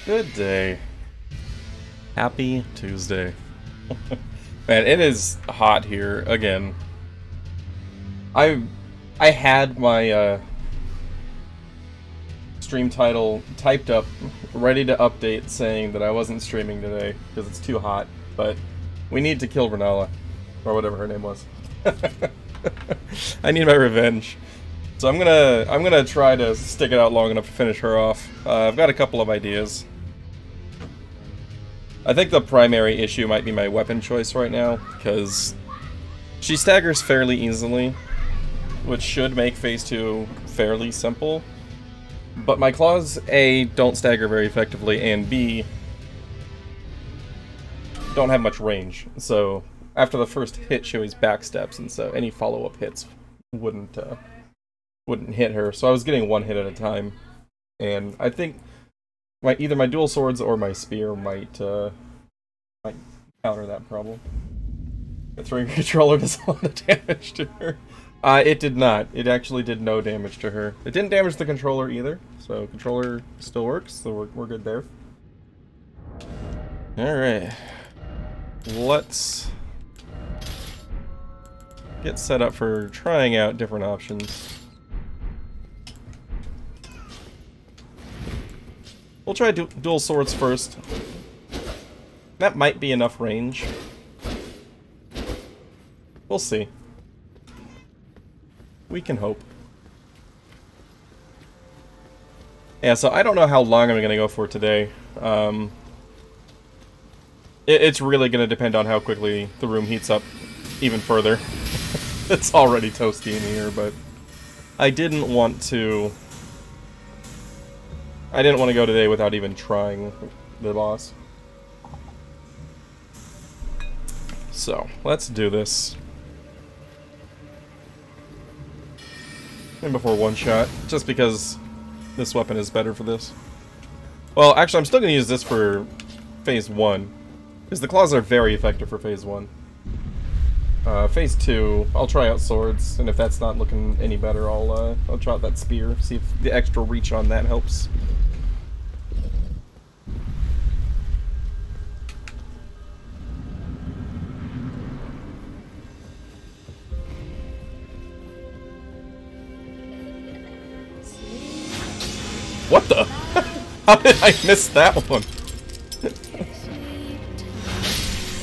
Good day. Happy Tuesday. Man, it is hot here again. I had my stream title typed up, ready to update, saying that I wasn't streaming today because it's too hot, but we need to kill Renala, or whatever her name was. I need my revenge. So I'm gonna try to stick it out long enough to finish her off. I've got a couple of ideas. I think the primary issue might be my weapon choice right now, because she staggers fairly easily, which should make phase 2 fairly simple. But my claws, A, don't stagger very effectively, and B, don't have much range. So after the first hit, she always backsteps, and so any follow-up hits wouldn't hit her. So I was getting one hit at a time, and I think either my dual swords or my spear might counter that problem. The throwing controller does a lot of damage to her. It did not. It actually did no damage to her. It didn't damage the controller either, so controller still works, so we're good there. Alright. Let's get set up for trying out different options. We'll try dual swords first. That might be enough range. We'll see. We can hope. Yeah, so I don't know how long I'm going to go for today. It's really going to depend on how quickly the room heats up even further. It's already toasty in here, but I didn't want to go today without even trying the boss. So, let's do this. And before one shot, just because this weapon is better for this. Well, actually, I'm still going to use this for phase 1, because the claws are very effective for phase 1. Phase 2, I'll try out swords, and if that's not looking any better, I'll try out that spear, see if the extra reach on that helps. What the? How did I miss that one?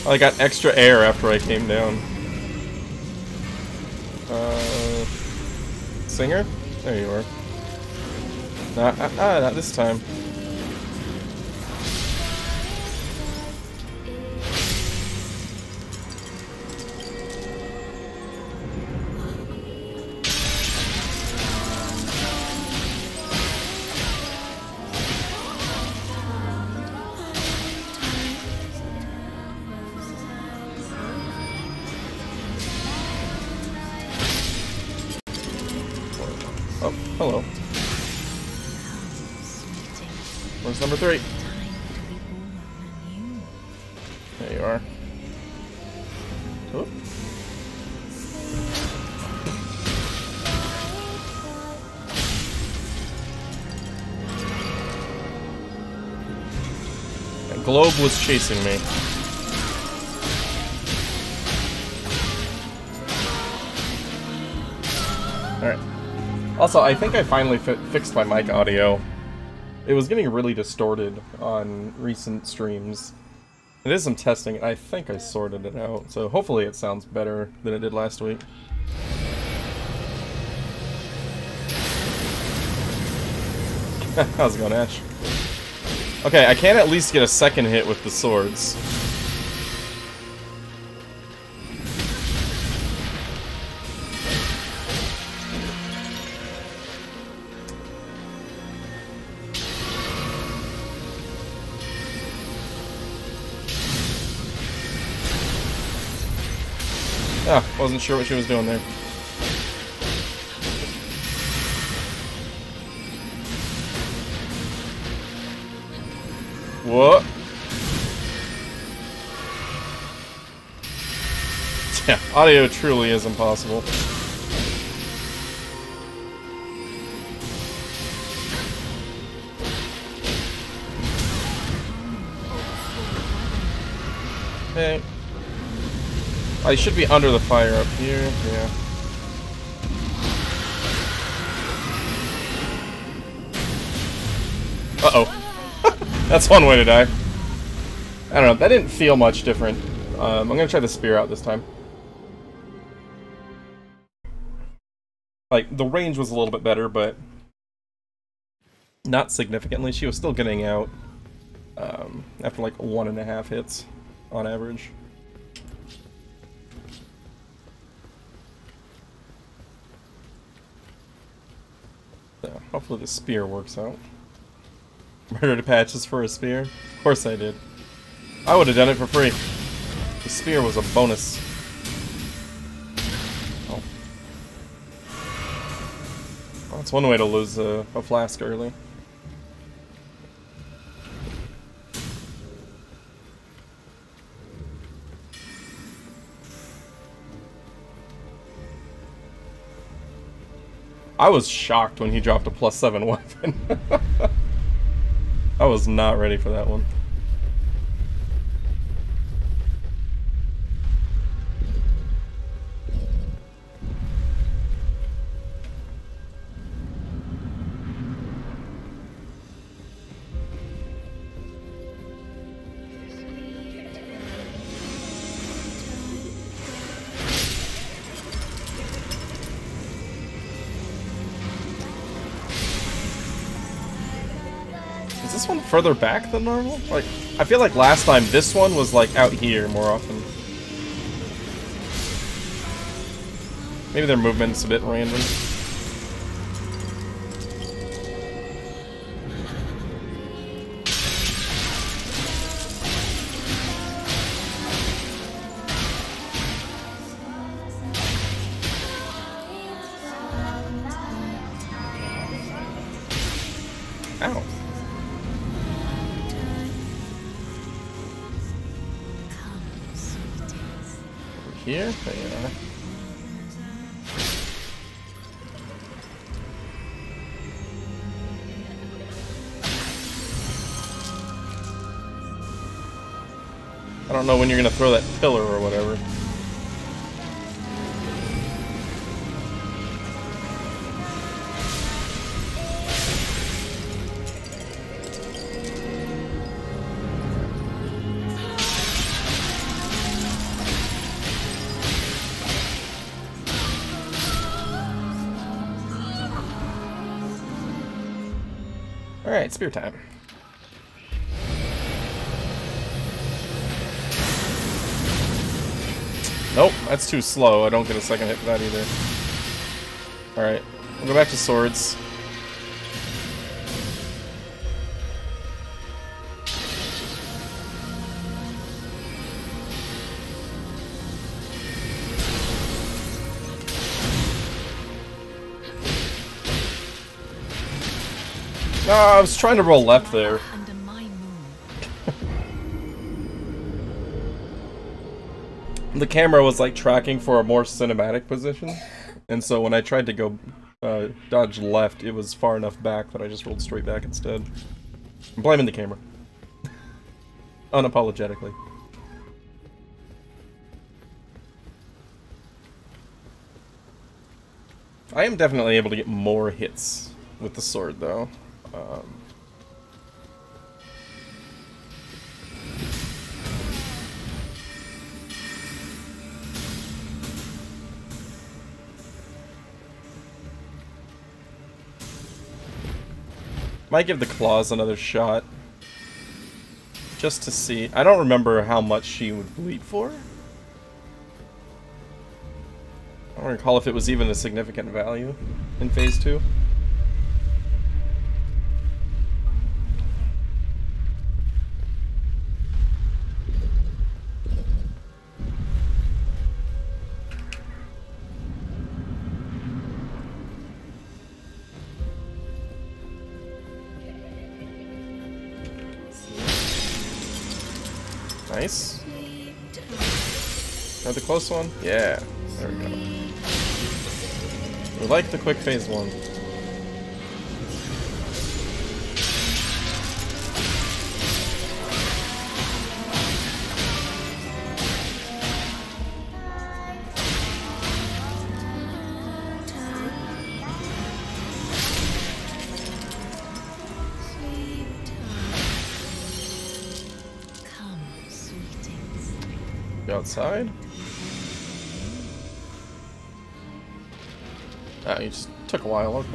I got extra air after I came down. Singer? There you are. Not this time. Oh, hello. Where's number 3? There you are. Oh. That globe was chasing me. Alright. Also, I think I finally fixed my mic audio. It was getting really distorted on recent streams. It is some testing, and I think I sorted it out, so hopefully it sounds better than it did last week. How's it going, Ash? Okay, I can at least get a second hit with the swords. Ah, wasn't sure what she was doing there. What? Yeah, audio truly is impossible. Okay. I should be under the fire up here. Yeah. Uh-oh. That's one way to die. I don't know. That didn't feel much different. I'm gonna try the spear out this time. Like, the range was a little bit better, but not significantly. She was still getting out after like 1.5 hits on average. So, hopefully the spear works out. Murdered patches for a spear? Of course I did. I would have done it for free. The spear was a bonus. Oh. Well, that's one way to lose a flask early. I was shocked when he dropped a +7 weapon. I was not ready for that one. Is this one further back than normal? Like, I feel like last time this one was like out here more often. Maybe their movement's a bit random. Ow. Here? There you are. I don't know when you're gonna throw that pillar or whatever. Alright, spear time. Nope, that's too slow. I don't get a second hit for that either. Alright, we'll go back to swords. No, I was trying to roll left there. The camera was like tracking for a more cinematic position, and so when I tried to go dodge left, it was far enough back that I just rolled straight back instead. I'm blaming the camera. Unapologetically. I am definitely able to get more hits with the sword, though. Might give the claws another shot. Just to see. I don't remember how much she would bleed for. I don't recall if it was even a significant value in Phase 2. Nice. Another close one? Yeah. There we go. We like the quick Phase 1. Go outside. Oh, you just took a while, okay.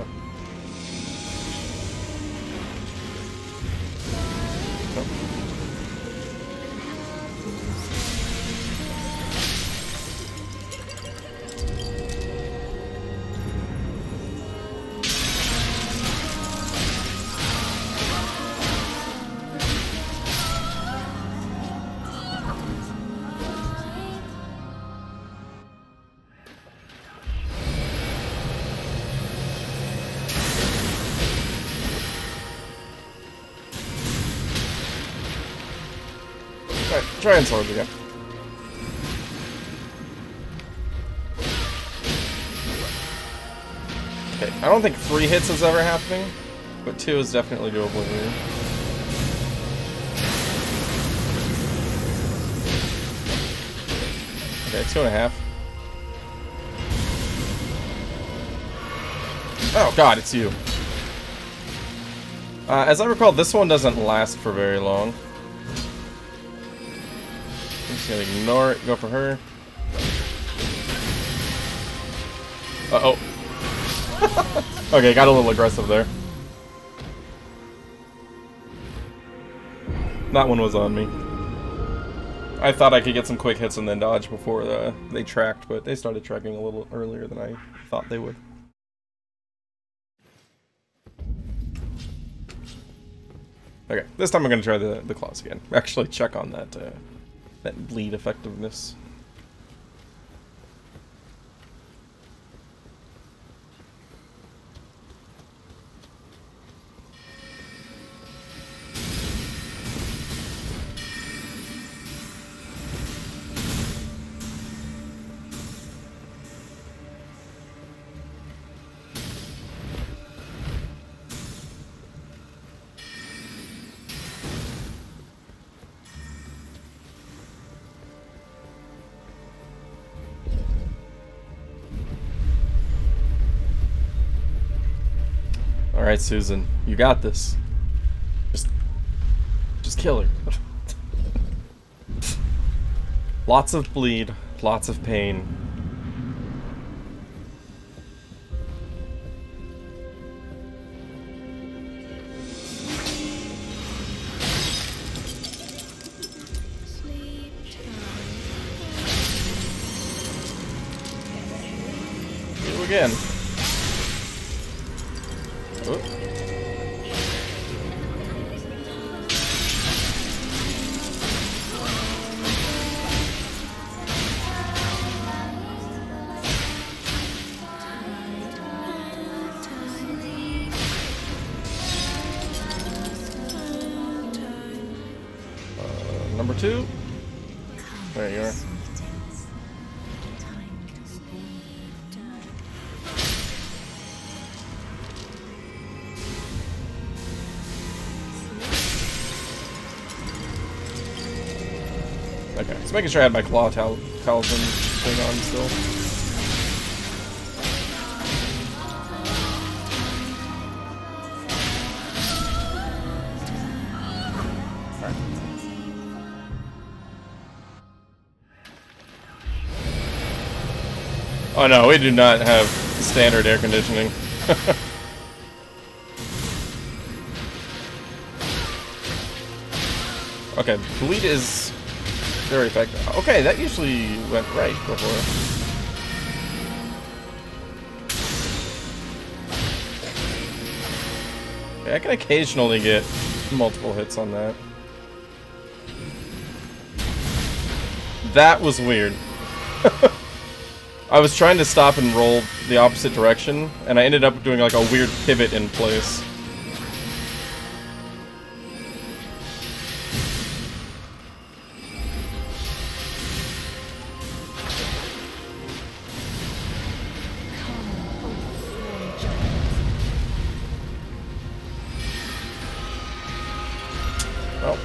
Alright, try and swords again. Okay, I don't think 3 hits is ever happening, but 2 is definitely doable here. Okay, 2.5. Oh god, it's you. As I recall, this one doesn't last for very long. I'm just gonna ignore it, go for her. Uh-oh. Okay, got a little aggressive there. That one was on me. I thought I could get some quick hits and then dodge before they tracked, but they started tracking a little earlier than I thought they would. Okay, this time I'm gonna try the claws again. Actually check on that that bleed effectiveness. Alright, Susan, you got this. Just kill her. Lots of bleed, lots of pain. You again. Number 2. There you are. Okay, just making sure I had my claw talisman thing on still. Alright. Oh no, we do not have standard air conditioning. Okay, bleed is very effective. Okay, that usually went right before. Okay, I can occasionally get multiple hits on that. That was weird. I was trying to stop and roll the opposite direction, and I ended up doing like a weird pivot in place. Well,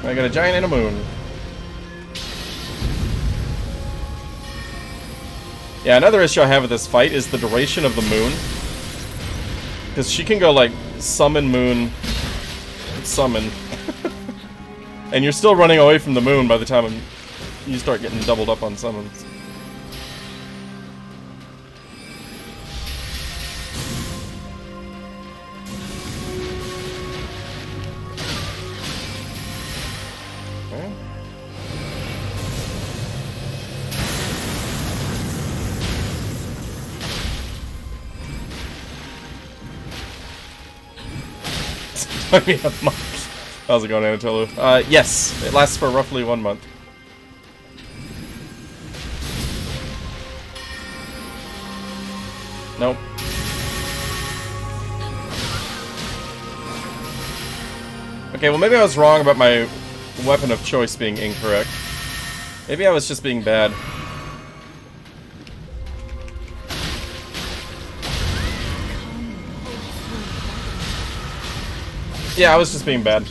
I got a giant and a moon. Yeah, another issue I have with this fight is the duration of the moon. Because she can go like, summon moon, summon. And you're still running away from the moon by the time you start getting doubled up on summons. How's it going, Anatolu? Yes, it lasts for roughly 1 month. Nope. Okay, well maybe I was wrong about my weapon of choice being incorrect. Maybe I was just being bad. Yeah, I was just being bad.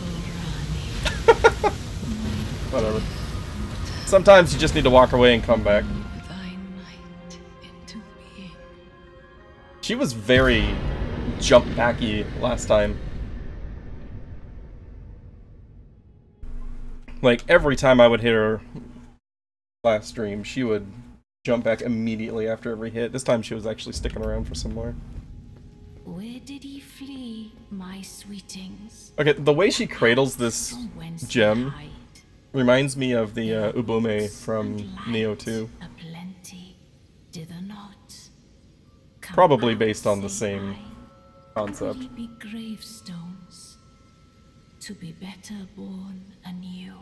Whatever. Sometimes you just need to walk away and come back. She was very jump backy last time. Like, every time I would hit her last stream, she would jump back immediately after every hit. This time she was actually sticking around for some more. Where did he flee, my sweetings? Okay, the way she cradles this gem reminds me of the Ubume from Neo 2. Probably based on the same concept. Be gravestones to be better born anew.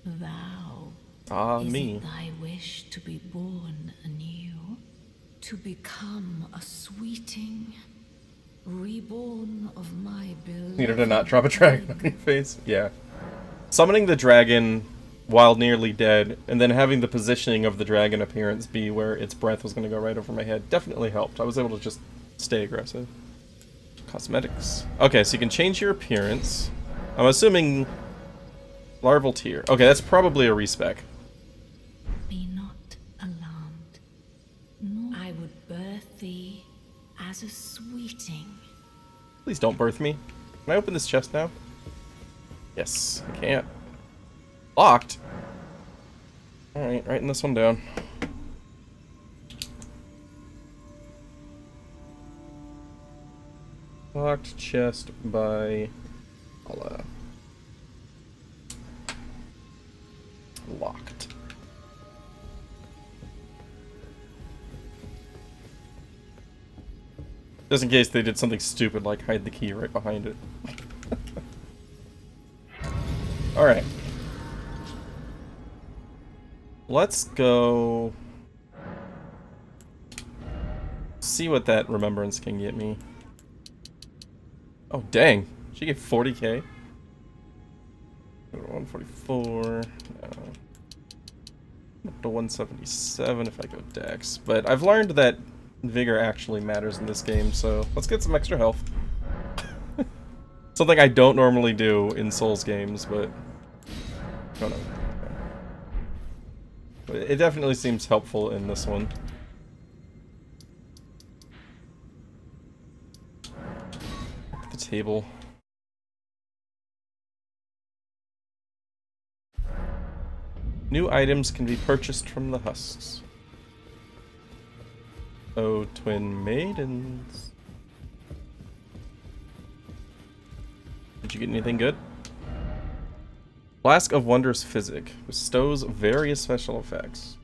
Thou me. Thy wish to be born anew, to become a sweeting, reborn of my beloved. Needed to not drop a dragon on your face. Yeah. Summoning the dragon while nearly dead, and then having the positioning of the dragon appearance be where its breath was going to go right over my head definitely helped. I was able to just stay aggressive. Cosmetics. Okay, so you can change your appearance. I'm assuming larval tier. Okay, that's probably a respec. Be not alarmed. No, I would birth thee as a sweeting. Please don't birth me. Can I open this chest now? Yes, I can't. Locked? Alright, writing this one down. Locked chest by Allah. Locked. Just in case they did something stupid like hide the key right behind it. Alright. Let's go see what that remembrance can get me. Oh, dang. She gave 40k. 144. Up to 177 if I go dex. But I've learned that vigor actually matters in this game, so let's get some extra health. Something I don't normally do in Souls games, but I don't know. But it definitely seems helpful in this one. At the table. New items can be purchased from the husks. Oh, twin maidens. Did you get anything good? Flask of Wondrous Physic bestows various special effects.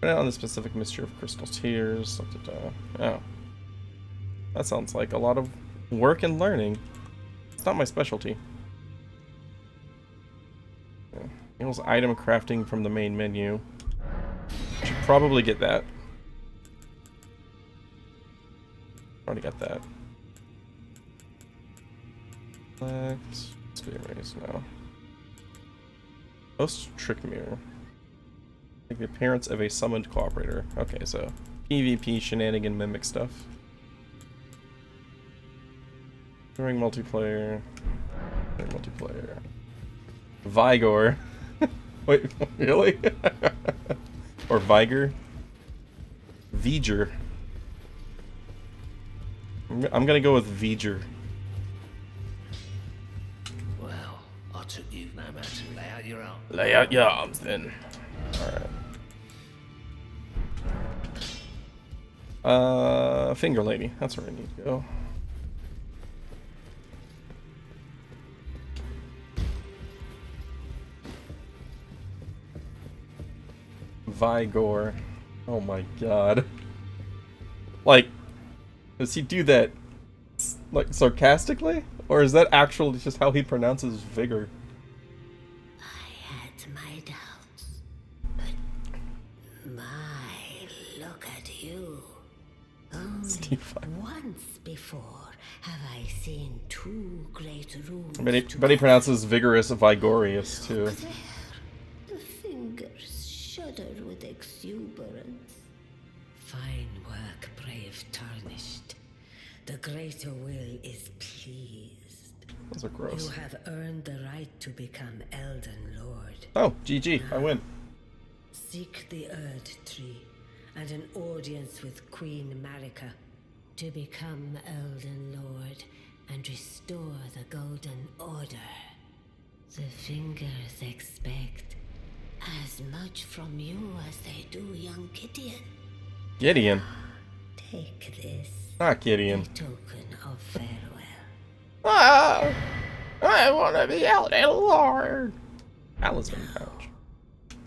Put on the specific mixture of crystal tears. Oh. That sounds like a lot of work and learning. It's not my specialty. Here's item crafting from the main menu. Should probably get that. Already got that. Let's be erased now. Most trick mirror. Like the appearance of a summoned cooperator. Okay, so PvP shenanigan mimic stuff. During multiplayer. Vigor. Wait, really? Or Vigor? Viger. I'm gonna go with Viger. Well, I'll No matter, lay out your arm. Lay out your arms then. Alright. Finger lady. That's where I need to go. Vigor. Oh my god. Like, does he do that, like, sarcastically? Or is that actually just how he pronounces vigor? I had my doubts, but look at you. Only once before have I seen two great rooms. But he pronounces vigorous vigorious too. There, the fingers shudder with exuberance. Fine work, brave tarnished. The greater will is pleased. Those are gross. You have earned the right to become Elden Lord. Oh, GG, I win. Seek the Erd Tree and an audience with Queen Marika to become Elden Lord and restore the Golden Order. The fingers expect as much from you as they do young Gideon. Gideon? Take this. Not Gideon. A token of farewell. Ah! I want to be Elden Lord! Talisman pouch.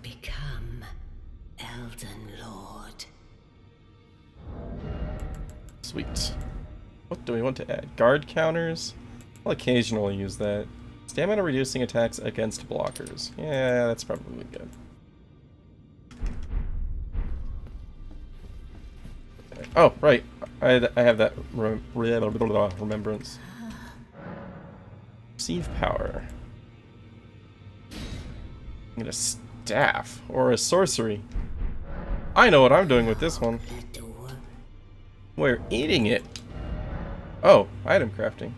Become Elden Lord. Sweet. What do we want to add? Guard counters? I'll occasionally use that. Stamina reducing attacks against blockers. Yeah, that's probably good. Oh, right. I have that remembrance. Receive power. I get a staff or a sorcery. I know what I'm doing with this one. We're eating it. Oh, item crafting.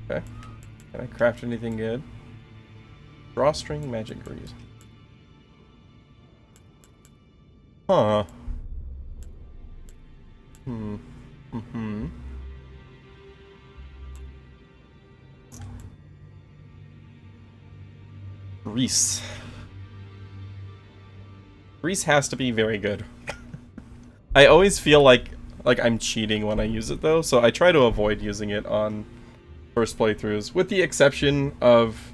Okay. Can I craft anything good? Drawstring magic grease. Huh. Grease. Grease has to be very good. I always feel like I'm cheating when I use it though, so I try to avoid using it on first playthroughs, with the exception of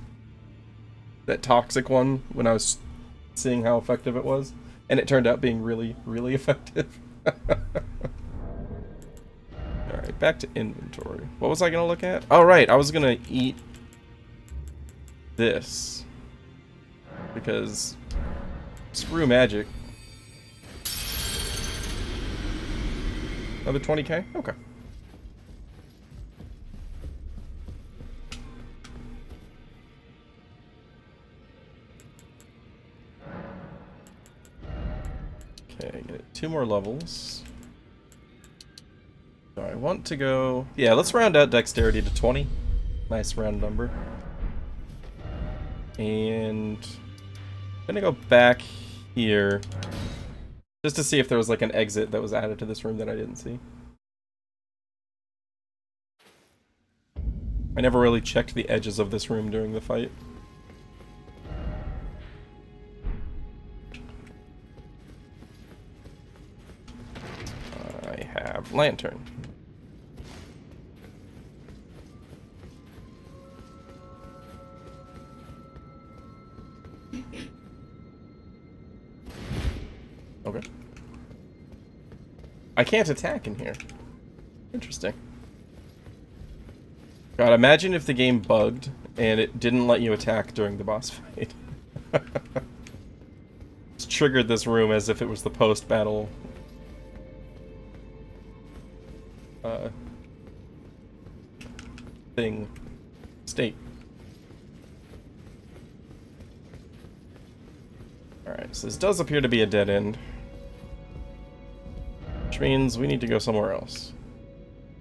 that toxic one when I was seeing how effective it was, and it turned out being really, really effective. Alright, back to inventory. What was I gonna look at? Oh right, I was gonna eat this. Because screw magic. Another 20k? Okay. Okay, get 2 more levels. So I want to go... Yeah, let's round out dexterity to 20. Nice round number. And... I'm gonna go back here. Just to see if there was like an exit that was added to this room that I didn't see. I never really checked the edges of this room during the fight. I have lantern. Okay. I can't attack in here. Interesting. God, imagine if the game bugged and it didn't let you attack during the boss fight. It's triggered this room as if it was the post-battle state. Alright, so this does appear to be a dead end. Which means we need to go somewhere else.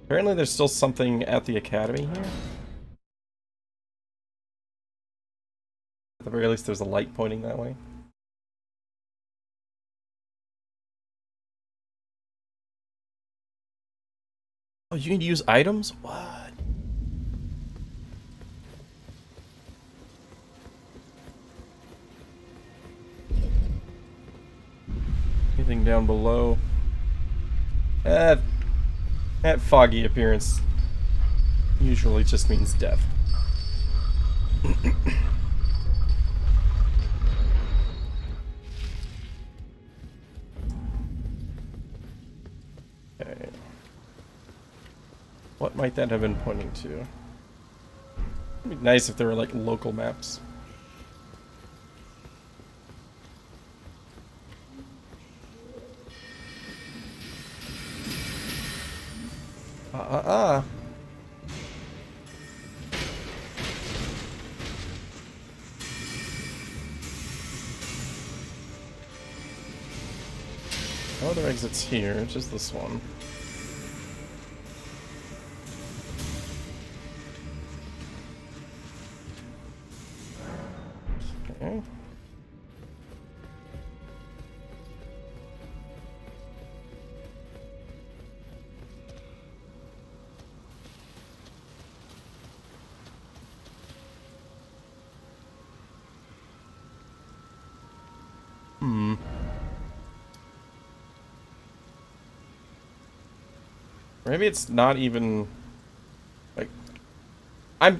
Apparently there's still something at the academy here. At the very least there's a light pointing that way. Oh, you can use items? What? Anything down below? That foggy appearance usually just means death. Okay. What might that have been pointing to? It'd be nice if there were like local maps. No other exits here, just this one. Okay. Maybe it's not even, like, I'm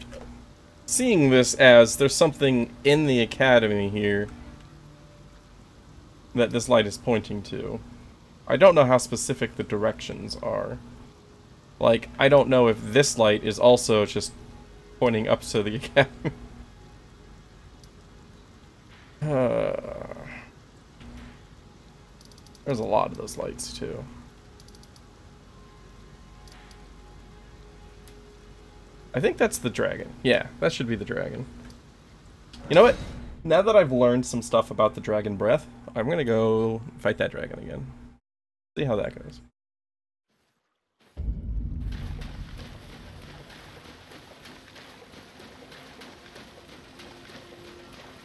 seeing this as there's something in the academy here that this light is pointing to. I don't know how specific the directions are. Like, I don't know if this light is also just pointing up to the academy. There's a lot of those lights, too. I think that's the dragon. Yeah, that should be the dragon. You know what? Now that I've learned some stuff about the dragon breath, I'm gonna go fight that dragon again. See how that goes.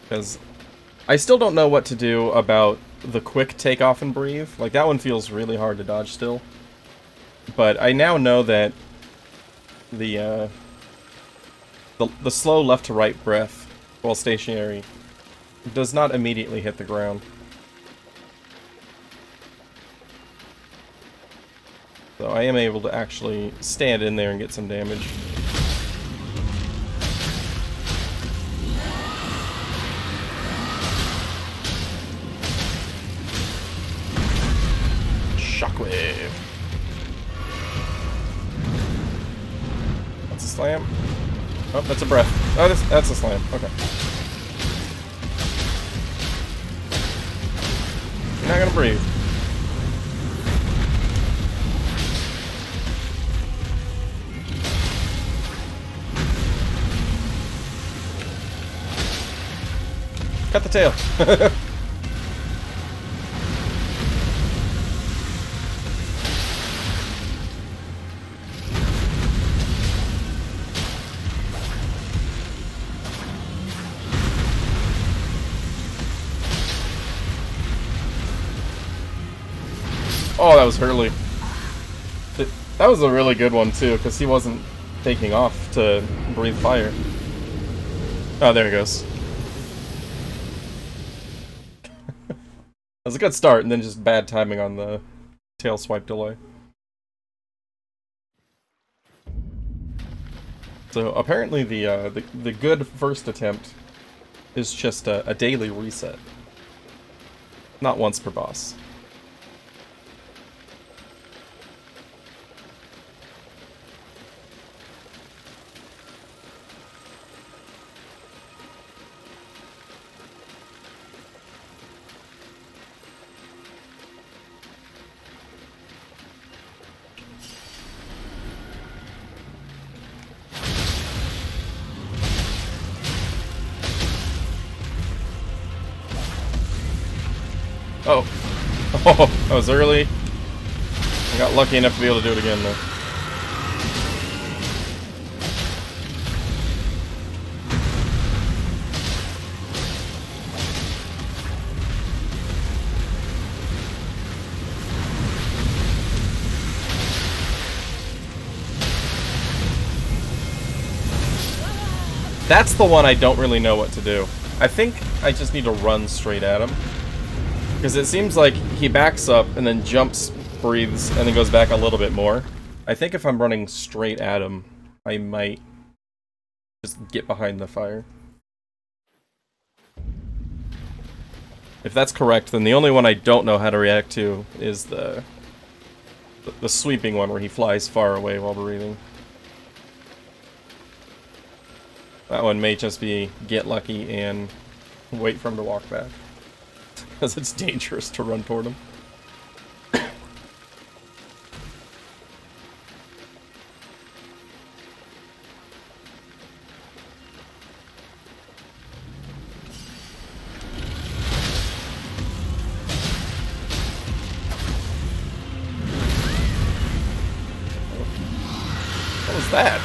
Because I still don't know what to do about the quick takeoff and breathe. Like, that one feels really hard to dodge still. But I now know that the slow left to right breath while stationary does not immediately hit the ground. So I am able to actually stand in there and get some damage. Shockwave. That's a slam. Oh, that's a breath. Oh, that's a slam. Okay. You're not gonna breathe. Cut the tail. Oh, that was Hurley. That was a really good one, too, because he wasn't taking off to breathe fire. Oh, there he goes. That was a good start, and then just bad timing on the tail swipe delay. So, apparently the good first attempt is just a daily reset. Not once per boss. Oh. Oh, that was early. I got lucky enough to be able to do it again, though. That's the one I don't really know what to do. I think I just need to run straight at him. Because it seems like he backs up and then jumps, breathes, and then goes back a little bit more. I think if I'm running straight at him, I might just get behind the fire. If that's correct, then the only one I don't know how to react to is the sweeping one where he flies far away while breathing. That one may just be get lucky and wait for him to walk back. Because it's dangerous to run toward him. What was that?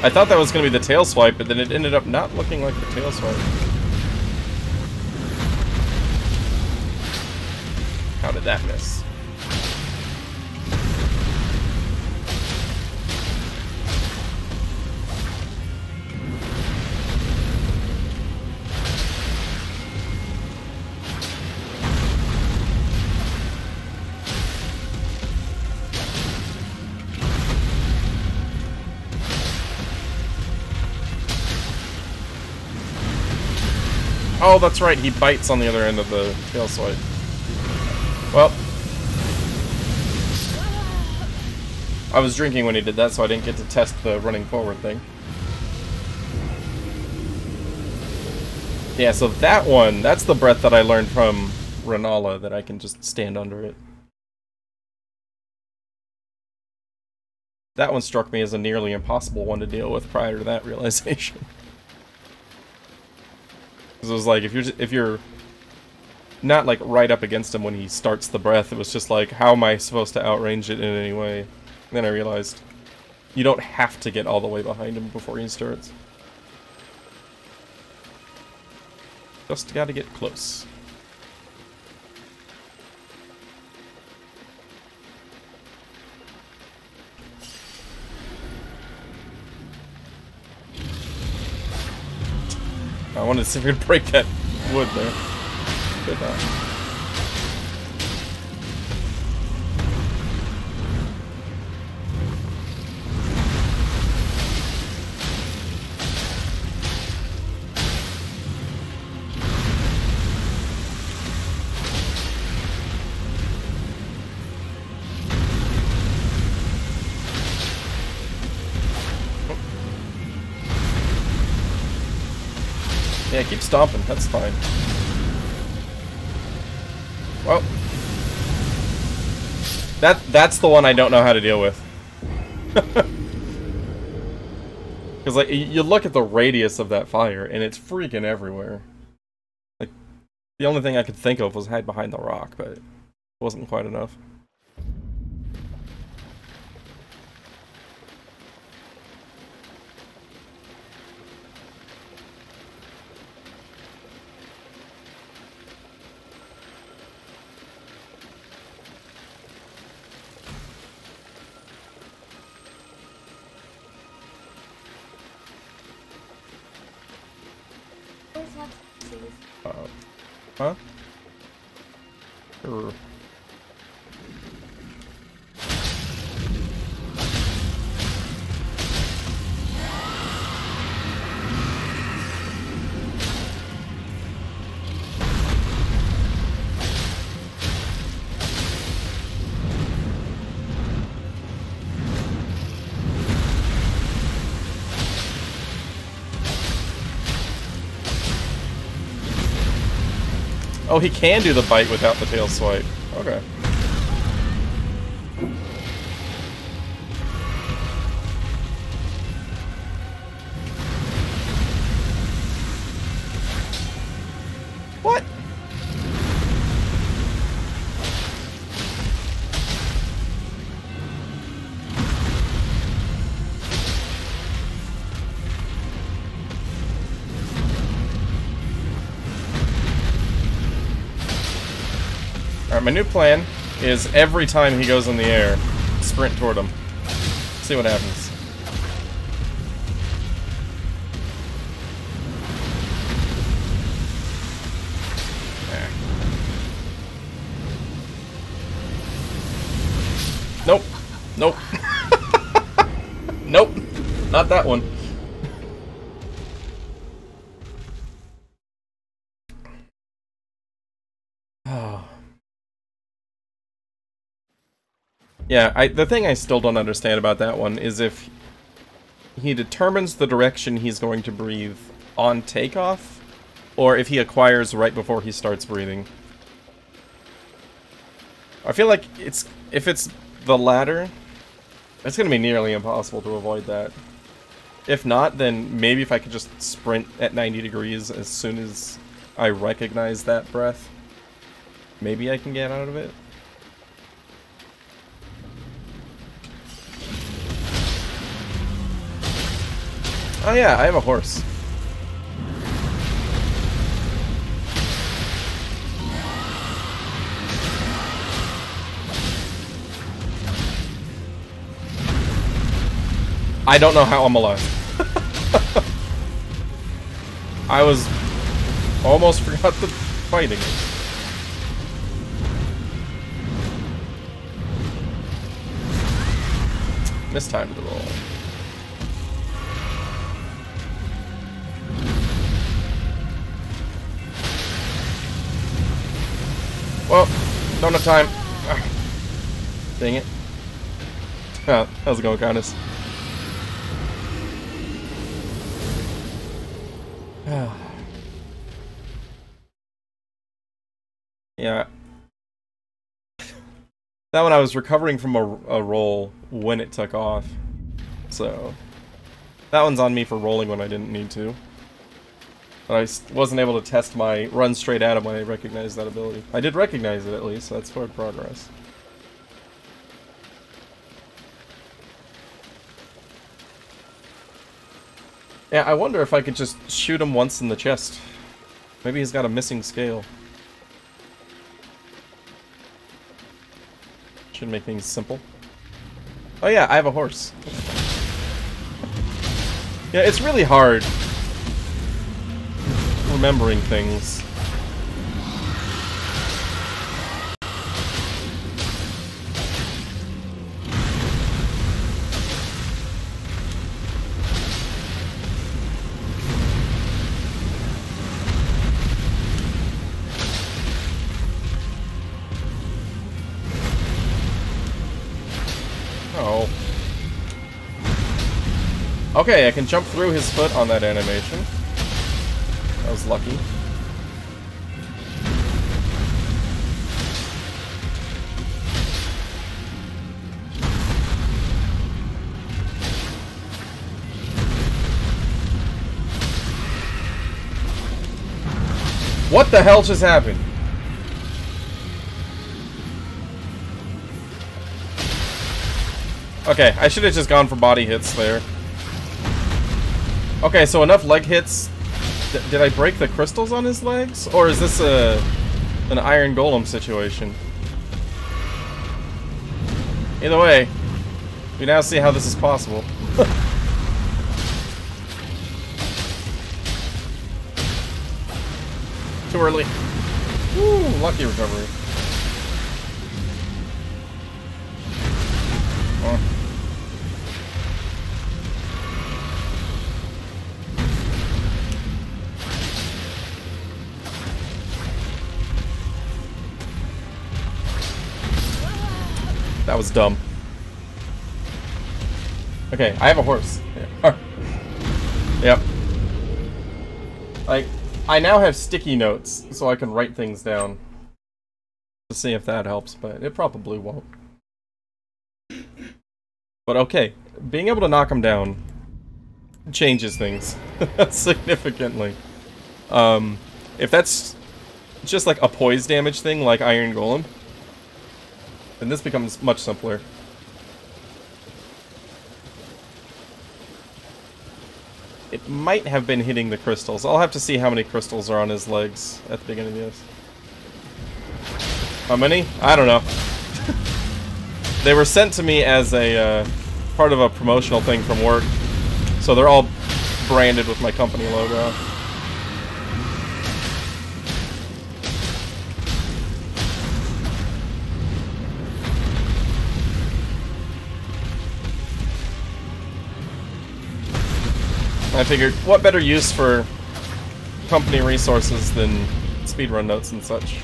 I thought that was going to be the tail swipe, but then it ended up not looking like the tail swipe. How did that miss? Oh, that's right, he bites on the other end of the tail swipe. Well, I was drinking when he did that, so I didn't get to test the running forward thing. Yeah, so that one, that's the breath that I learned from Renala, that I can just stand under it. That one struck me as a nearly impossible one to deal with prior to that realization. Because it was like, if you're not like right up against him when he starts the breath, it was just like, how am I supposed to outrange it in any way? And then I realized, you don't have to get all the way behind him before he starts. Just gotta get close. I wanted to see if we could break that wood there. Could not. Yeah, keep stomping, that's fine. Well, that's the one I don't know how to deal with. Because like you look at the radius of that fire and it's freaking everywhere. Like the only thing I could think of was hide behind the rock, but it wasn't quite enough. Huh? Sure. Oh, he can do the bite without the tail swipe. Okay. What? Alright, my new plan is every time he goes in the air, sprint toward him. See what happens. that one. Oh. Yeah, the thing I still don't understand about that one is if he determines the direction he's going to breathe on takeoff, or if he acquires right before he starts breathing. I feel like if it's the latter, it's going to be nearly impossible to avoid that. If not, then maybe if I could just sprint at 90 degrees as soon as I recognize that breath, maybe I can get out of it. Oh yeah, I have a horse. I don't know how I'm alive. I was almost forgot the fighting. Mistimed the roll. Well, don't have time. Ah, dang it. Oh, how's it going, Kindness? Yeah. That one I was recovering from a roll when it took off. So, that one's on me for rolling when I didn't need to. But I wasn't able to test my run straight at him when I recognized that ability. I did recognize it at least, so that's forward progress. Yeah, I wonder if I could just shoot him once in the chest. Maybe he's got a missing scale. Should make things simple. Oh yeah, I have a horse. Yeah, it's really hard remembering things. Oh. Okay, I can jump through his foot on that animation. That was lucky. What the hell just happened? Okay, I should have just gone for body hits there. Okay, so enough leg hits. Did I break the crystals on his legs? Or is this an iron golem situation? Either way, we now see how this is possible. Too early. Woo, lucky recovery. Oh. That was dumb. Okay, I have a horse. Yeah. Yep. I now have sticky notes, so I can write things down. To see if that helps, but it probably won't. But okay, being able to knock him down changes things significantly. If that's just like a poise damage thing, like Iron Golem, then this becomes much simpler. It might have been hitting the crystals. I'll have to see how many crystals are on his legs at the beginning of this. How many? I don't know. They were sent to me as a part of a promotional thing from work, so they're all branded with my company logo. I figured, what better use for company resources than speedrun notes and such.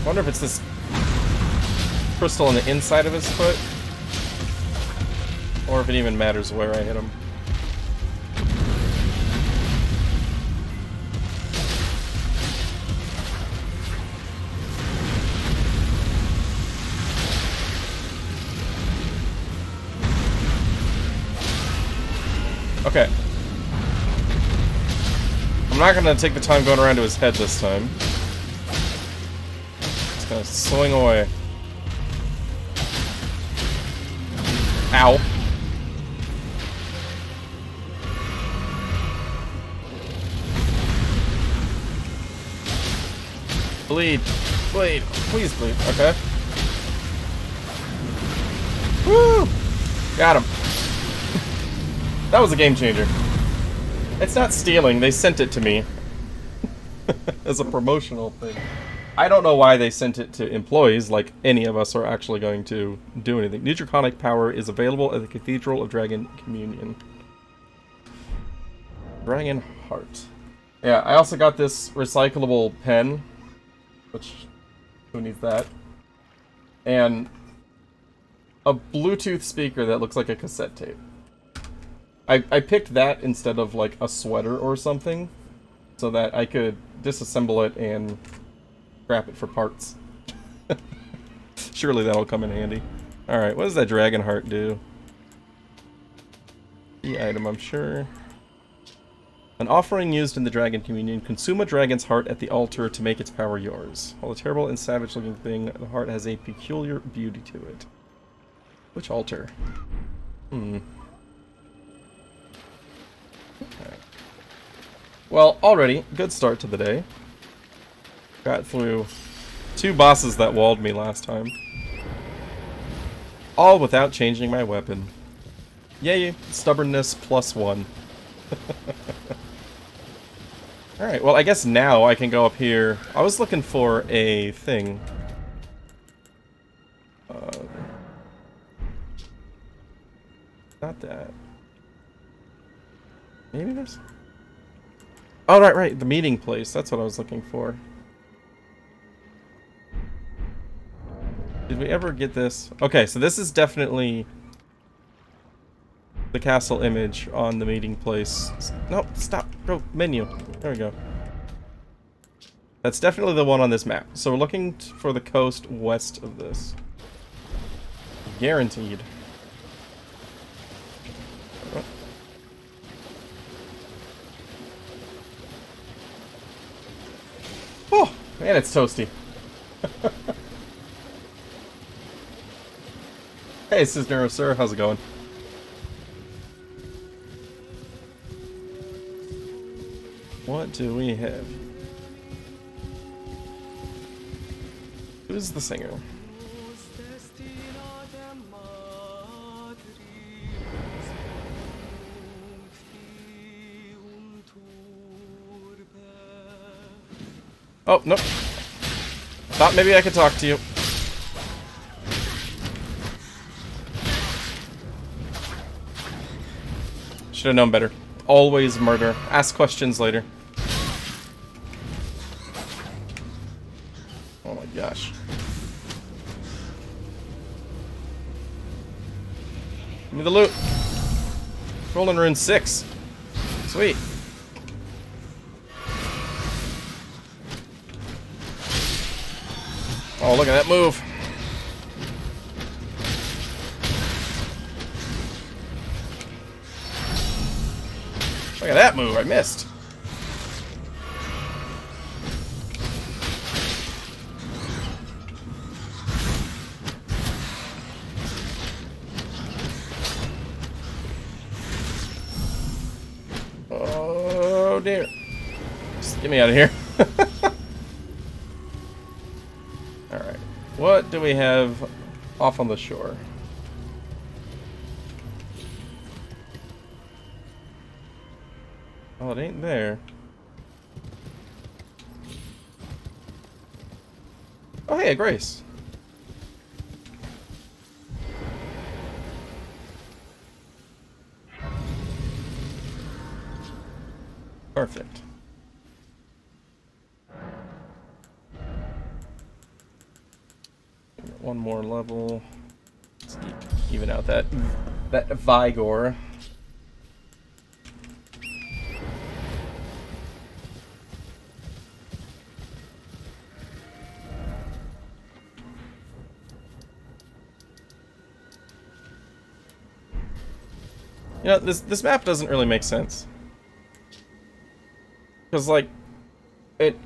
I wonder if it's this crystal on the inside of his foot, or if it even matters where I hit him. Okay. I'm not gonna take the time going around to his head this time. Just gonna swing away. Ow. Bleed. Bleed. Please bleed. Okay. Woo! Got him. That was a game changer. It's not stealing, they sent it to me. As a promotional thing. I don't know why they sent it to employees, like any of us are actually going to do anything. New draconic power is available at the Cathedral of Dragon Communion. Dragon Heart. Yeah, I also got this recyclable pen. Which, who needs that? And a Bluetooth speaker that looks like a cassette tape. I picked that instead of like a sweater or something, so that I could disassemble it and scrap it for parts. Surely that'll come in handy. Alright, what does that dragon heart do? The item, I'm sure. An offering used in the Dragon Communion. Consume a dragon's heart at the altar to make its power yours. While a terrible and savage looking thing, the heart has a peculiar beauty to it. Which altar? Okay. Well, already, good start to the day. Got through 2 bosses that walled me last time. All without changing my weapon. Yay, stubbornness +1. Alright, well I guess now I can go up here. I was looking for a thing. Not that. Maybe there's... Oh, right, the meeting place. That's what I was looking for. Did we ever get this? Okay, so this is definitely the castle image on the meeting place. No, stop. Go, menu. There we go. That's definitely the one on this map. So we're looking for the coast west of this. Guaranteed. Oh, man, it's toasty. Hey, Cisnero Sir, how's it going? What do we have? Who's the singer? Oh, nope. Thought maybe I could talk to you. Should have known better. Always murder. Ask questions later. Oh my gosh. Give me the loot. Golden Rune 6. Sweet. Oh, look at that move. Look at that move, I missed. Oh dear. Just get me out of here. Alright. What do we have off on the shore? Oh, it ain't there. Oh, hey, Grace. Perfect. One more level. Let's even out that Vigor. You know, this map doesn't really make sense. Because, like, it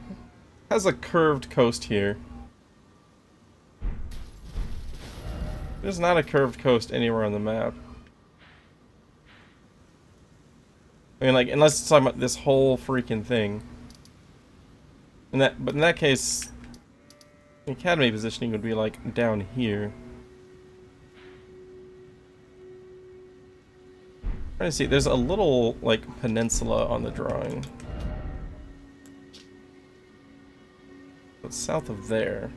has a curved coast here. There's not a curved coast anywhere on the map. I mean, like, unless it's talking about this whole freaking thing. But in that case, the academy positioning would be, like, down here. Trying to see, there's a little, like, peninsula on the drawing. It's south of there.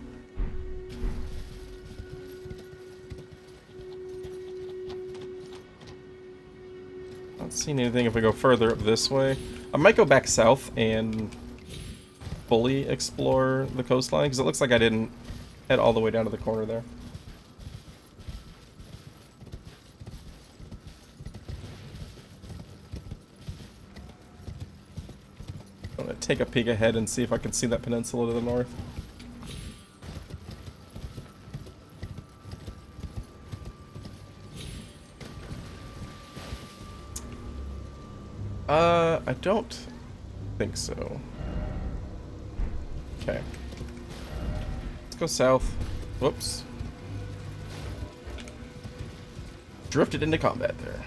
Not seeing anything if we go further up this way. I might go back south and fully explore the coastline, because it looks like I didn't head all the way down to the corner there. I'm gonna take a peek ahead and see if I can see that peninsula to the north. I don't think so. Okay. Let's go south. Whoops. Drifted into combat there.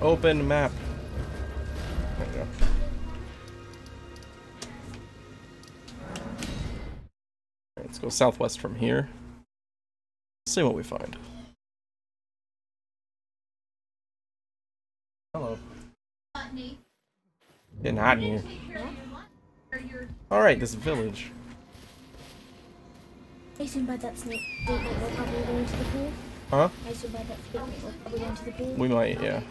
Open map. There you go. Alright, let's go southwest from here. See what we find. Hello. Getting hot in here. Alright, this village. I assume by that snake we're probably going to the pool. Huh? I assume by that snake we're probably going to the pool. We might, yeah.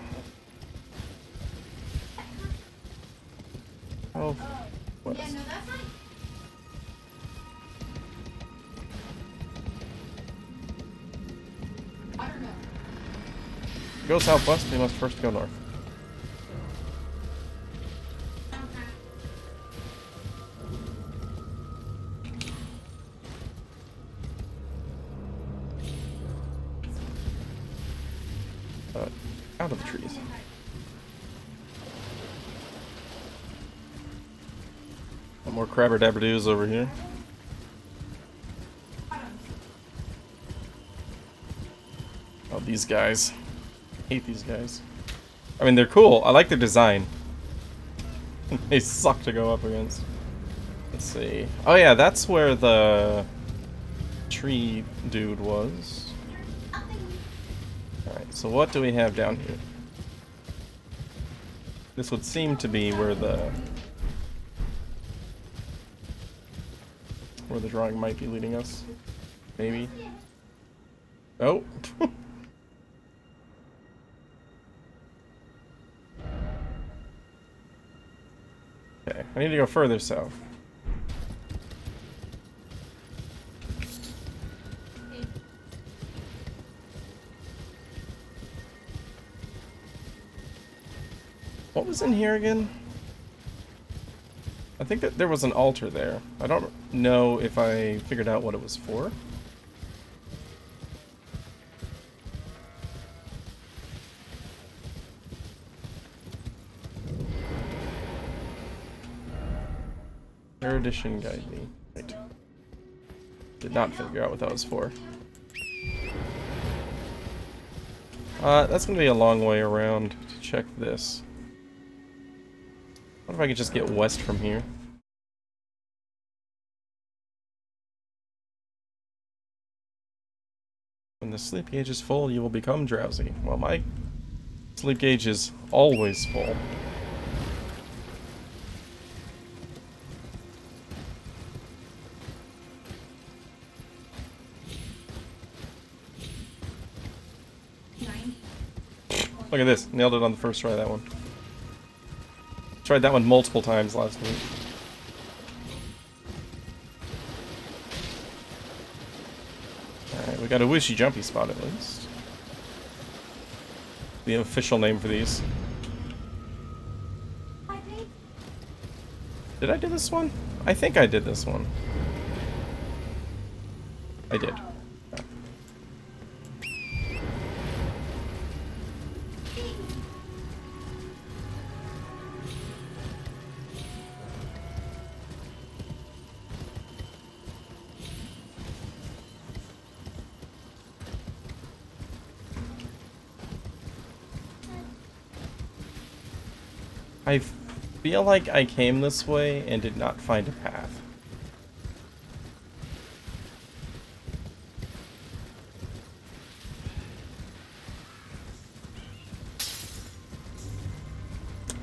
Oh. What? Yeah, no, that's fine. I don't know. Go southwest, we must first go north. Out of the trees. Some more crabber dabberdoos over here. Oh, these guys. I hate these guys. I mean, they're cool. I like their design. They suck to go up against. Let's see. Oh yeah, that's where the tree dude was. Alright, so what do we have down here? This would seem to be where the drawing might be leading us. Maybe. Oh. Okay, I need to go further south. What was in here again? I think that there was an altar there. I don't know if I figured out what it was for. Erudition guide me. Right. Did not figure out what that was for. That's gonna be a long way around to check this. What if I could just get west from here? When the sleep gauge is full, you will become drowsy. Well, my sleep gauge is always full. Look at this. Nailed it on the first try of that one. Tried that one multiple times last week. Alright, we got a wishy jumpy spot at least. The official name for these. Did I do this one? I think I did this one. I did. I feel like I came this way and did not find a path.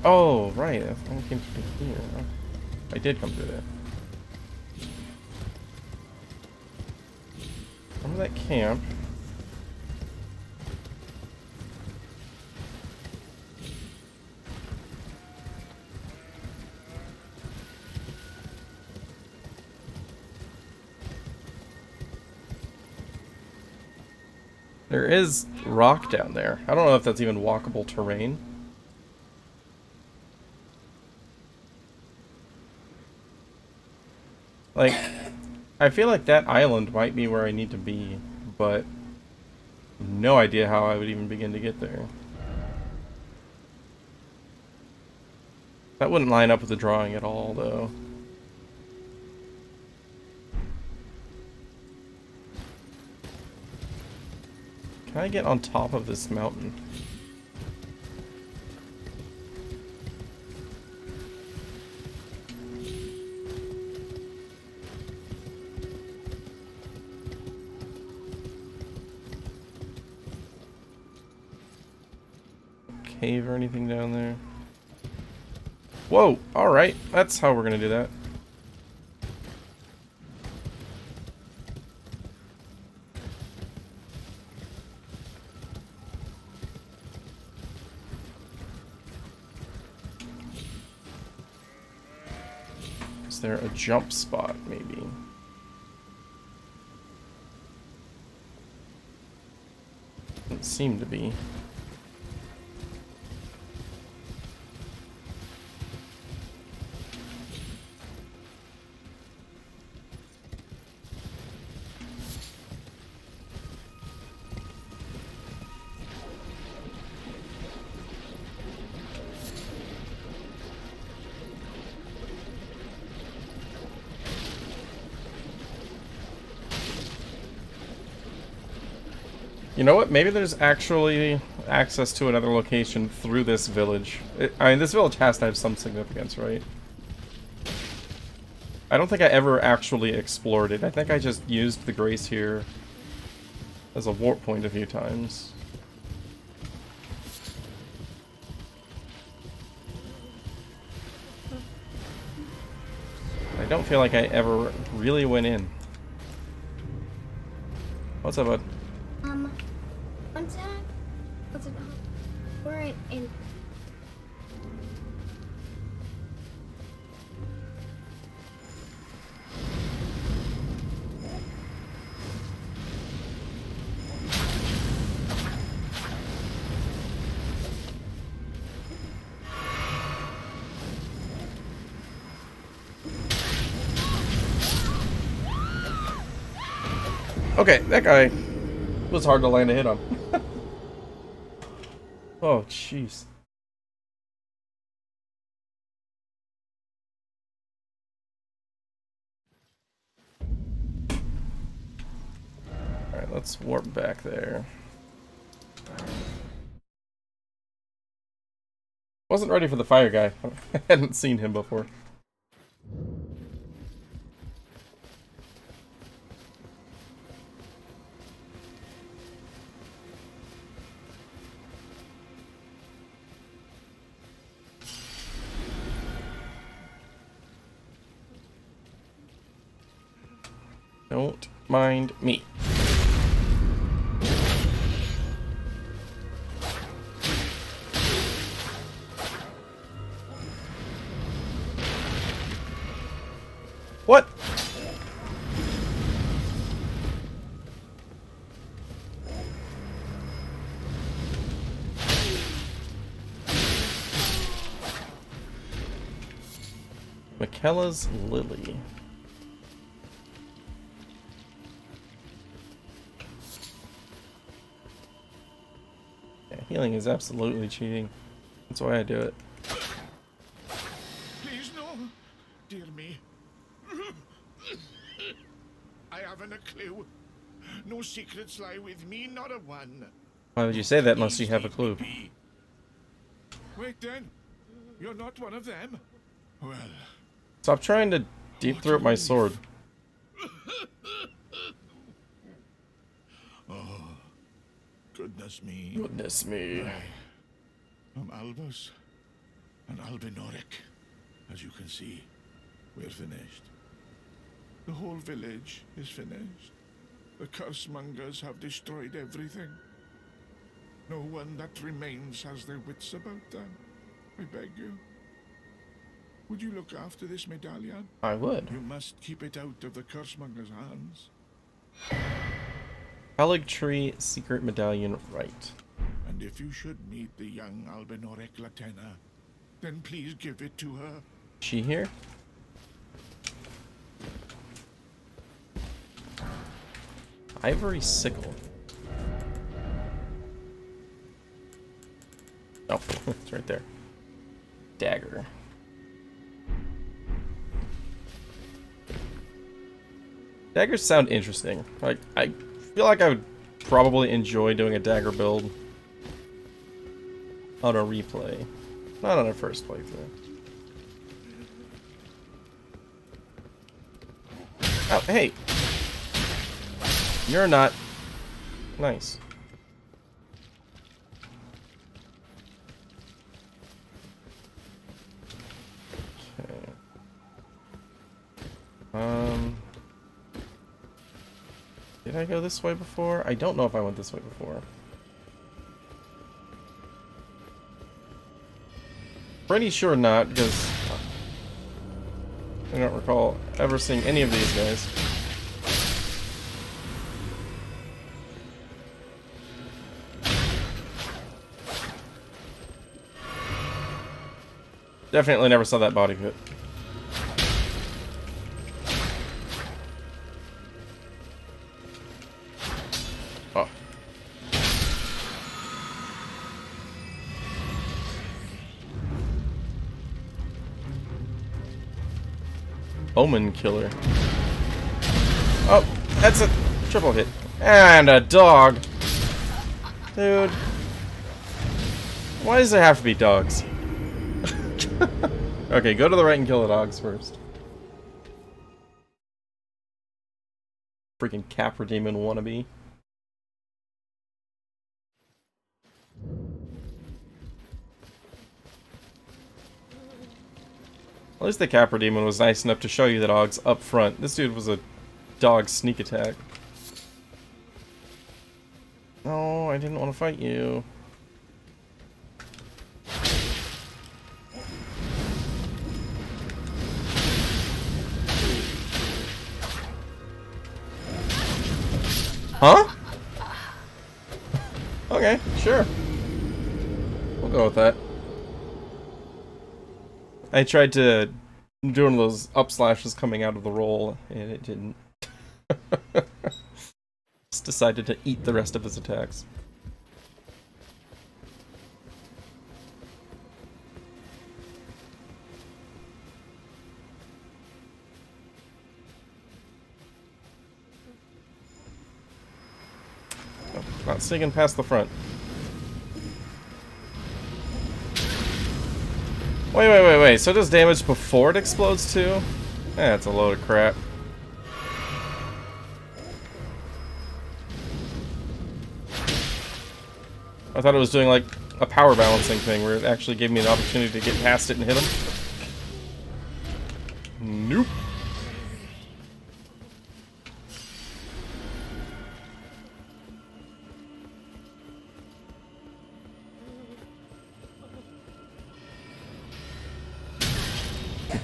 Oh, right. I came through here. I did come through there. Remember that camp? There is rock down there. I don't know if that's even walkable terrain. Like, I feel like that island might be where I need to be, but no idea how I would even begin to get there. That wouldn't line up with the drawing at all, though. Can I get on top of this mountain? Cave or anything down there? Whoa! Alright, that's how we're gonna do that. Is there a jump spot, maybe? Doesn't seem to be. You know what? Maybe there's actually access to another location through this village. I mean, this village has to have some significance, right? I don't think I ever actually explored it. I think I just used the grace here as a warp point a few times. I don't feel like I ever really went in. What's up, bud? What's that? What's it? We're in. Okay, that guy was hard to land a hit on. Oh, jeez. Alright, let's warp back there. Wasn't ready for the fire guy. I hadn't seen him before. Don't mind me. What? Michaela's Lily. Yeah, healing is absolutely cheating. That's why I do it. Please no, dear me. I haven't a clue. No secrets lie with me, not a one. Why would you say that unless you have a clue? Wait then, you're not one of them? Well, Stop trying to deep throat my sword. oh, goodness me. Goodness me. I'm Albus and Albinoric. As you can see, we're finished. The whole village is finished. The cursemongers have destroyed everything. No one that remains has their wits about them. I beg you. Would you look after this medallion? I would. You must keep it out of the cursemongers' hands. Halig Tree Secret Medallion right. And if you should meet the young Albinoric Latena, then please give it to her. Is she here? Ivory Sickle. Oh, it's right there. Dagger. Daggers sound interesting. Like, I feel like I would probably enjoy doing a dagger build on a replay. Not on a first playthrough. Oh, hey! You're not... Nice. Okay. Did I go this way before? I don't know if I went this way before. Pretty sure not, because I don't recall ever seeing any of these guys. Definitely never saw that body fit. Oh. Omen Killer. Oh, that's a triple hit. And a dog. Dude. Why does there have to be dogs? Okay, go to the right and kill the dogs first. Freaking Capra Demon wannabe. At least the Capra Demon was nice enough to show you the dogs up front. This dude was a dog sneak attack. No, I didn't want to fight you. Huh? Okay, sure. We'll go with that. I tried to do one of those up slashes coming out of the roll, and it didn't. Just decided to eat the rest of his attacks. Oh, not singing past the front. Wait. So it does damage before it explodes too? That's a load of crap. I thought it was doing like a power balancing thing where it actually gave me an opportunity to get past it and hit him. Nope.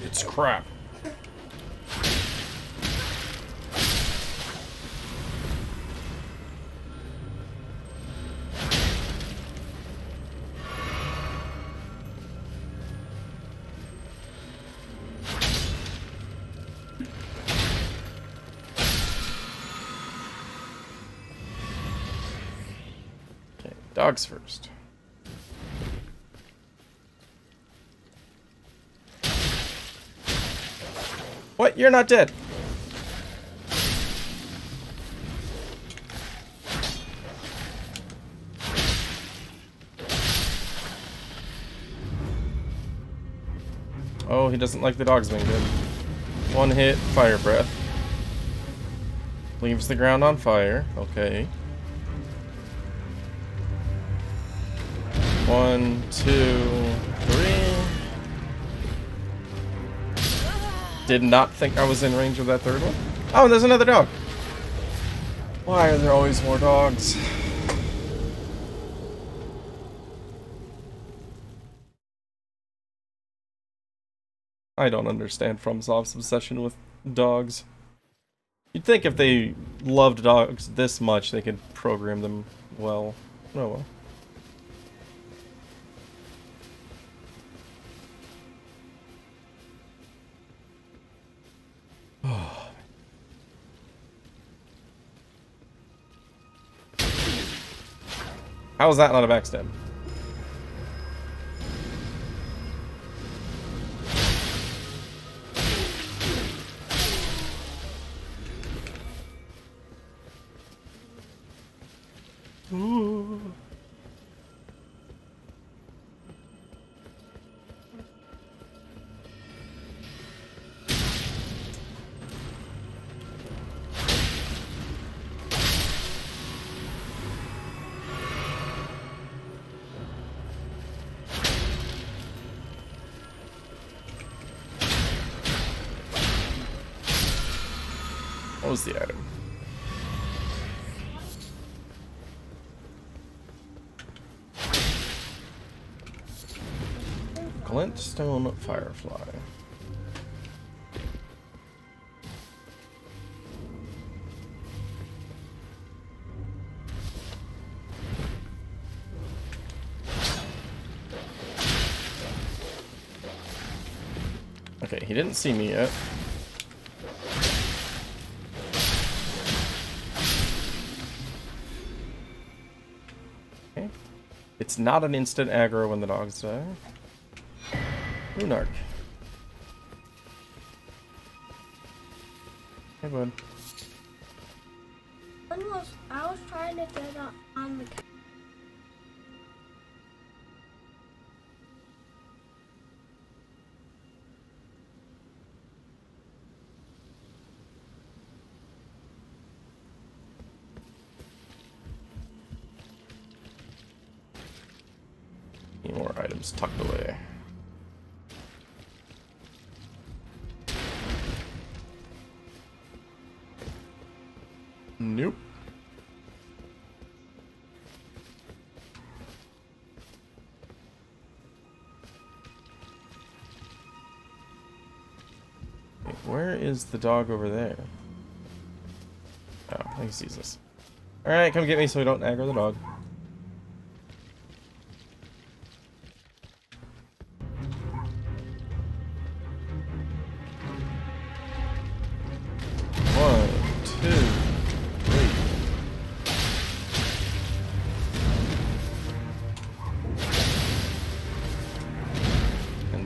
It's crap. Dogs first. What? You're not dead. Oh, he doesn't like the dogs being good. One hit, fire breath. Leaves the ground on fire. Okay. 1, 2, 3. Did not think I was in range of that third one. Oh, and there's another dog. Why are there always more dogs? I don't understand FromSoft's obsession with dogs. You'd think if they loved dogs this much, they could program them well. Oh well. How is that not a backstab? Ooh. What was the item? Glintstone Firefly. Okay, he didn't see me yet. Okay. It's not an instant aggro when the dogs die. Runark. Hey, bud. I was trying to get on the. Need more items tucked away. Nope. Wait, where is the dog over there? Oh, he sees us. Alright, come get me so we don't aggro the dog.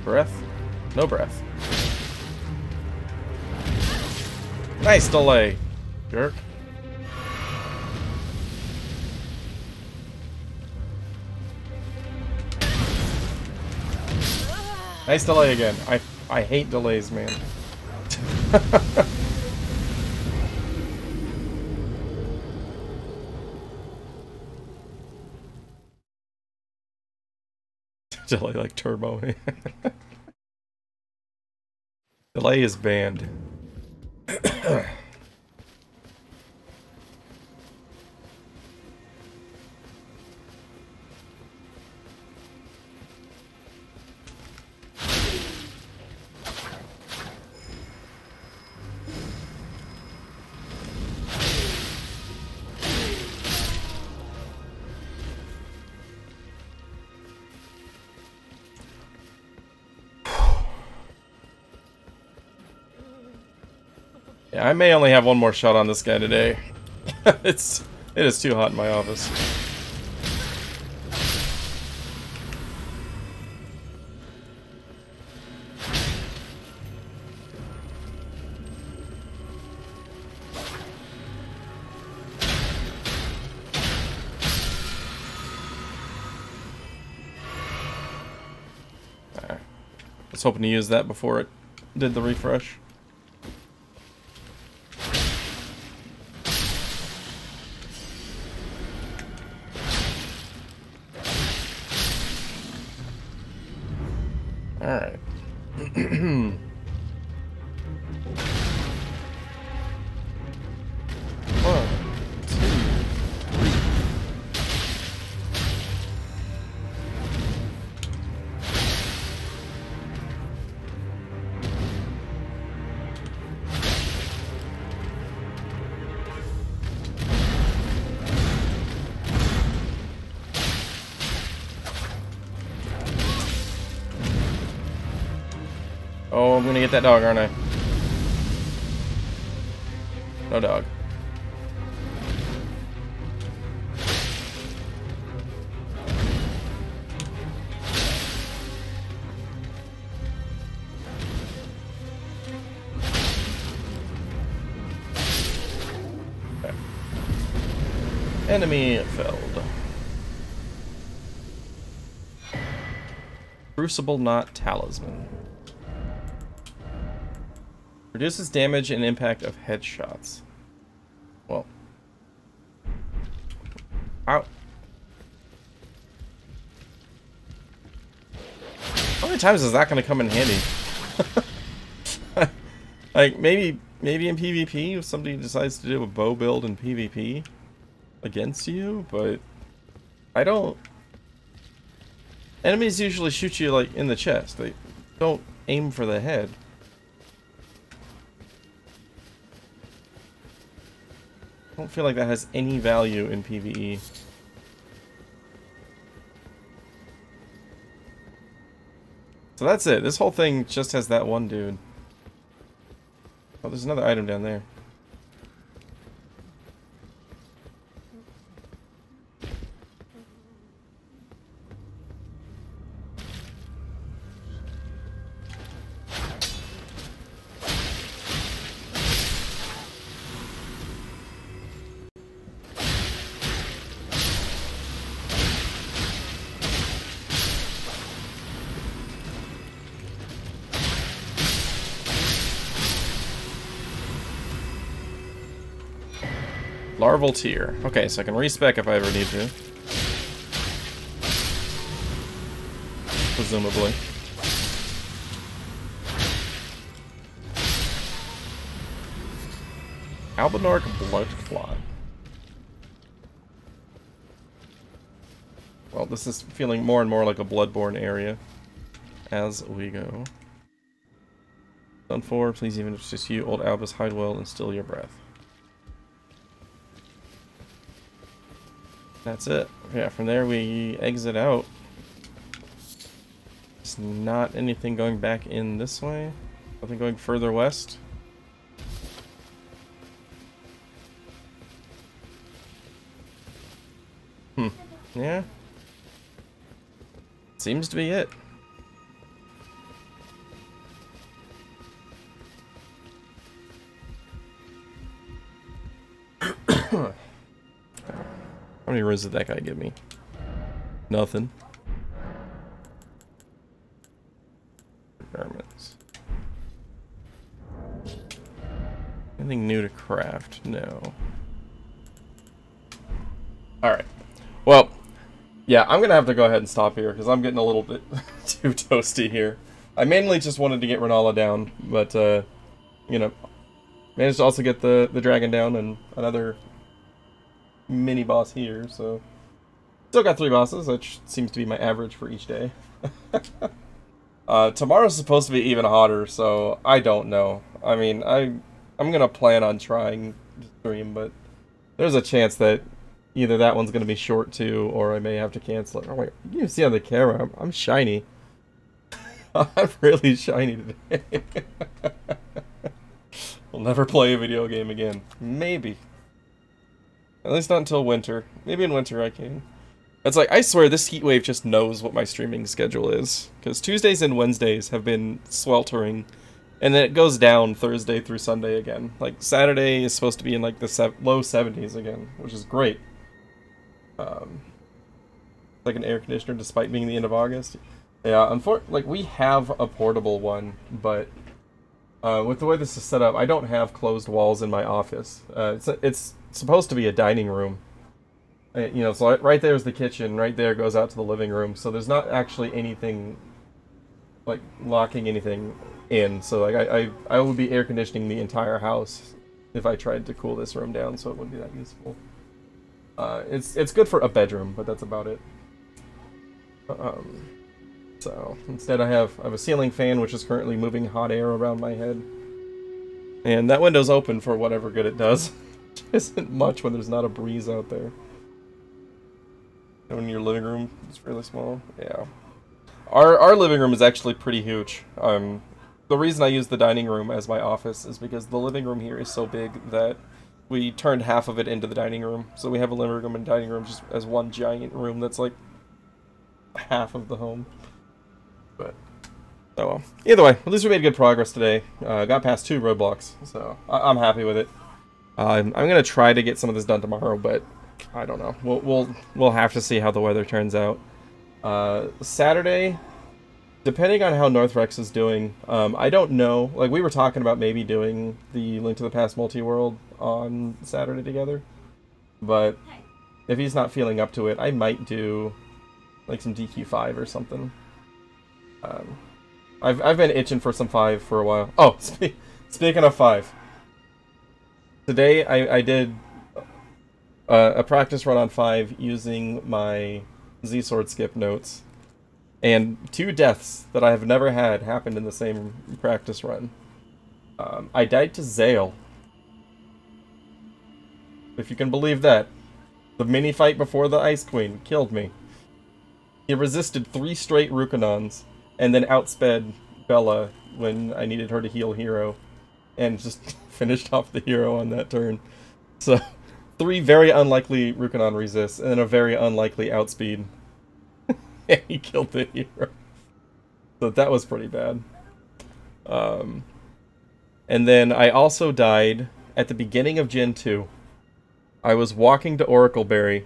Breath? No breath. Nice delay, jerk. Nice delay again. I hate delays, man. Delay like turbo. Delay is banned. Yeah, I may only have one more shot on this guy today. It is too hot in my office. was hoping to use that before it did the refresh. Alright. Oh, I'm gonna get that dog, aren't I? No dog. Okay. Enemy felled. Crucible Knot Talisman. Reduces damage and impact of headshots. Well. Ow. How many times is that going to come in handy? Like, maybe in PvP, if somebody decides to do a bow build in PvP against you, but I don't... Enemies usually shoot you, like, in the chest. They don't aim for the head. I don't feel like that has any value in PvE. So that's it. This whole thing just has that one dude. Oh, there's another item down there. Larval tier. Okay, so I can respec if I ever need to. Presumably. Albinoric blood clot. Well, this is feeling more and more like a bloodborne area as we go. Done for, please even if it's just you, old Albus, hide well and still your breath. That's it. Yeah, from there we exit out. There's not anything going back in this way. Nothing going further west. Yeah. Seems to be it. How many runes did that guy give me? Nothing. Garments. Anything new to craft? No. Alright. Well, yeah, I'm gonna have to go ahead and stop here because I'm getting a little bit too toasty here. I mainly just wanted to get Renala down, but, you know, managed to also get the dragon down and another mini boss here, so still got 3 bosses, which seems to be my average for each day. Tomorrow's supposed to be even hotter, so I don't know. I mean, I'm gonna plan on trying to stream, but there's a chance that either that one's gonna be short too, or I may have to cancel it. Oh wait, you can see on the camera, I'm shiny. I'm really shiny today. We'll never play a video game again. Maybe. At least not until winter. Maybe in winter I can. It's like, I swear this heat wave just knows what my streaming schedule is. Because Tuesdays and Wednesdays have been sweltering. And then it goes down Thursday through Sunday again. Like, Saturday is supposed to be in like the low 70s again, which is great. Like an air conditioner despite being the end of August. Yeah, like, we have a portable one, but with the way this is set up, I don't have closed walls in my office. It's supposed to be a dining room. You know, so right there is the kitchen, right there goes out to the living room, so there's not actually anything, like, locking anything in. So, like, I would be air conditioning the entire house if I tried to cool this room down, so it wouldn't be that useful. It's good for a bedroom, but that's about it. So instead I have a ceiling fan which is currently moving hot air around my head. And that window's open for whatever good it does. Which isn't much when there's not a breeze out there. And when your living room is really small. Yeah. Our living room is actually pretty huge. The reason I use the dining room as my office is because the living room here is so big that we turned half of it into the dining room. So we have a living room and dining room just as one giant room that's like half of the home. But, oh well. Either way, at least we made good progress today. Got past 2 roadblocks, so I'm happy with it. I'm gonna try to get some of this done tomorrow, but I don't know. We'll have to see how the weather turns out. Saturday, depending on how Northrex is doing, I don't know. Like, we were talking about maybe doing the Link to the Past multi-world on Saturday together, but if he's not feeling up to it, I might do like some DQ5 or something. I've been itching for some 5 for a while. Oh, speaking of 5, today I did a practice run on 5 using my Z-Sword skip notes, and 2 deaths that I have never had happened in the same practice run. I died to Zale. If you can believe that. The mini fight before the Ice Queen killed me. He resisted 3 straight Rukanons, and then outsped Bella when I needed her to heal Hero, and just finished off the hero on that turn. So, 3 very unlikely Rukanon resists, and then a very unlikely outspeed. And he killed the hero. So that was pretty bad. And then I also died at the beginning of Gen 2. I was walking to Oracleberry,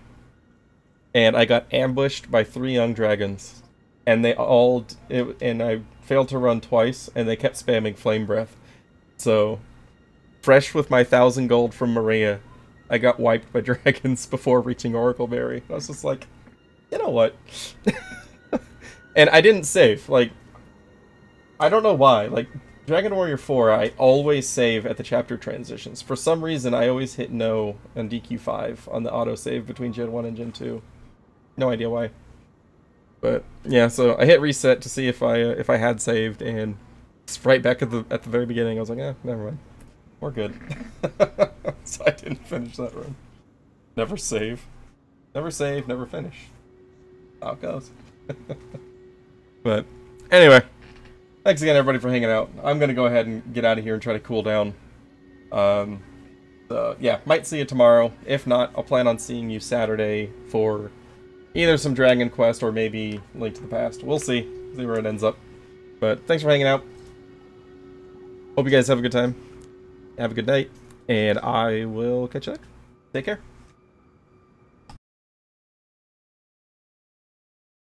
and I got ambushed by 3 young dragons. And they all... and I failed to run twice, and they kept spamming Flame Breath. So, fresh with my 1,000 gold from Maria, I got wiped by dragons before reaching Oracleberry. I was just like, you know what? And I didn't save. Like, I don't know why. Like, Dragon Warrior 4, I always save at the chapter transitions. For some reason, I always hit no on DQ5 on the autosave between Gen 1 and Gen 2. No idea why. But yeah, so I hit reset to see if I had saved, and it's right back at the very beginning. I was like, never mind, we're good. So I didn't finish that run. Never save, never finish. How it goes. But anyway, thanks again everybody for hanging out. I'm gonna go ahead and get out of here and try to cool down. So yeah, might see you tomorrow. If not, I'll plan on seeing you Saturday for either some Dragon Quest or maybe Link to the Past. We'll see. See where it ends up. But thanks for hanging out. Hope you guys have a good time. Have a good night. And I will catch you later. Take care.